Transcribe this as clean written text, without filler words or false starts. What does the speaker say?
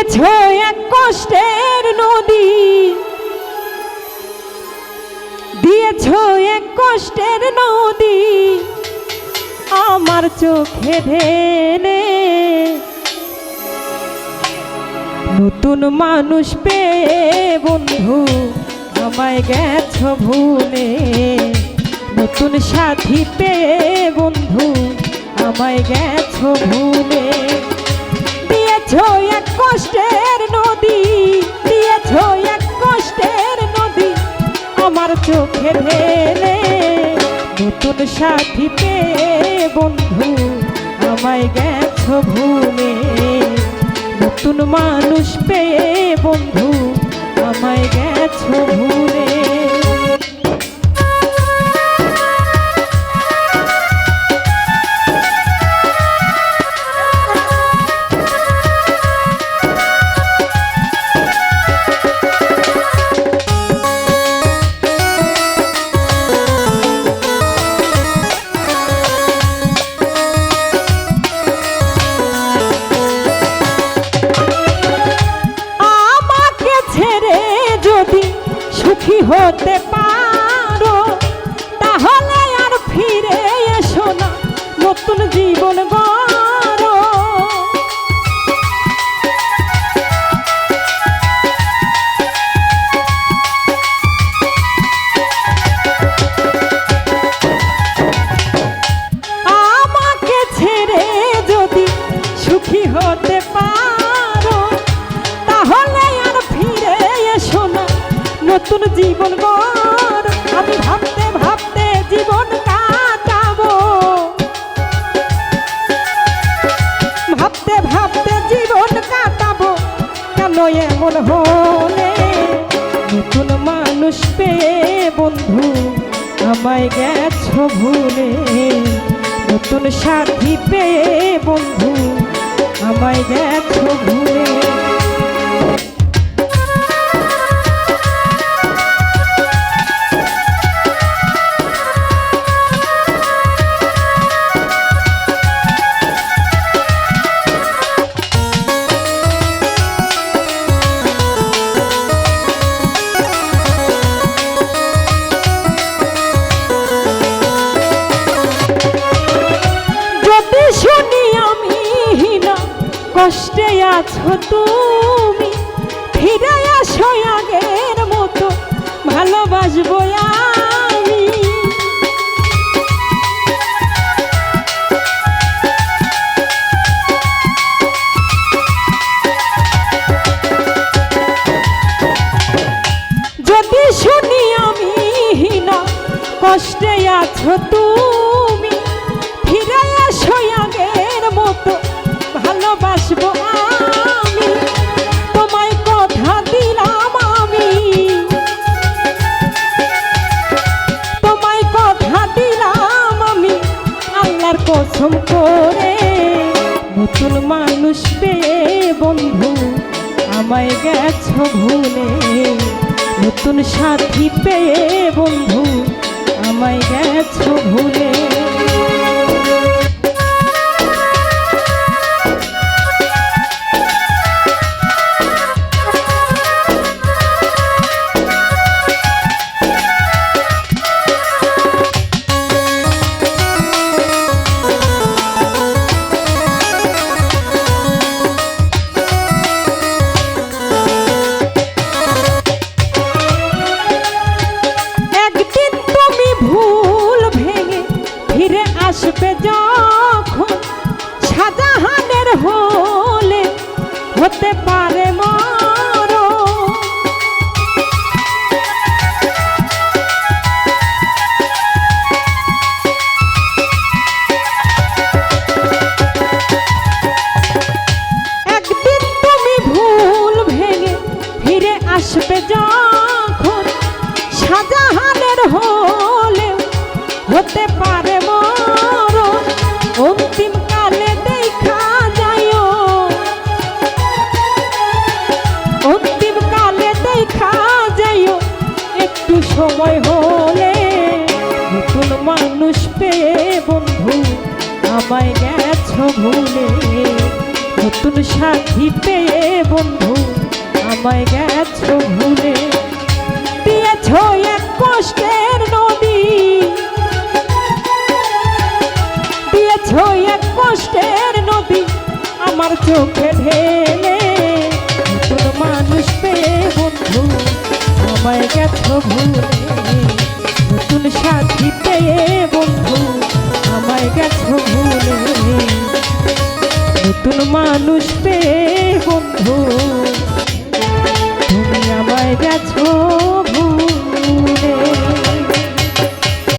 দিয়েছ এক কষ্টের নদী, দিয়েছ এক কষ্টের নদী আমার চোখে ঢেলে। নতুন মানুষ পেয়ে বন্ধু আমায় গেছ ভুলে, নতুন সাথী পেয়ে বন্ধু আমায় গেছ ভুলে। দিয়েছ এক কষ্টের নদী, দিয়েছ এক কষ্টের নদী আমার চোখে ঢেলে। নতুন সাথী পেয়ে বন্ধু আমায় গেছ ভুলে, নতুন মানুষ পেয়ে বন্ধু আমায় গেছ ভুলে। সুখী হতে পারো তাহলে আর ফিরে এসো না, নতুন জীবন গড়ো। আমাকে ছেড়ে যদি সুখী হতে পারো তাহলে আর ফিরে এসো না, নতুন জীবন গড়। আমি ভাবতে ভাবতে জীবন কাটাবো, ভাবতে ভাবতে জীবন কাটাবো, কেন এমন হলে? নতুন মানুষ পেয়ে বন্ধু আমায় গেছ ভুলে, নতুন সাথী পেয়ে বন্ধু আমায় গেছ ভুলে। কষ্টে আছো তুমি, ফিরে আসো আগের মতো, ভালোবাসবো আমি। যদি শুনি আমি হীনা, কষ্টে আছো তুমি, ফিরে আসো আগের মতো, ভালোবাসবো আমি। তোমায় কথা দিলাম আমি, তোমায় কথা দিলাম আমি আল্লাহর কসম করে। নতুন মানুষ পেয়ে বন্ধু আমায় গেছ ভুলে, নতুন সাথী পেয়ে বন্ধু আমায় গেছ ভুলে। আসবে যখন শাহজাহানের হলে হতে পারে মরণ। একদিন তুমি ভুল ভেঙে ফিরে আসবে যখন শাহজাহানের হলে হতে পারে মরণ। অন্তিম কালে দেখা যায়ও, অন্তিম কালে দেখা যায়ও একটু সময় হলে। নতুন মানুষ পেয়ে বন্ধু আমায় গেছ ভুলে, নতুন সাথী পেয়ে বন্ধু আমায় গেছো ভুলে। দিয়েছো এক কষ্টের নদী, দিয়েছো এক কষ্টের নদী আমার চোখে ঢেলে। নতুন মানুষ পেয়ে বন্ধু আমায় গেছো ভুলে। নতুন সাথী পেয়ে বন্ধু আমায় গেছো ভুলে। নতুন মানুষ পেয়ে বন্ধু তুমি আমায় গেছো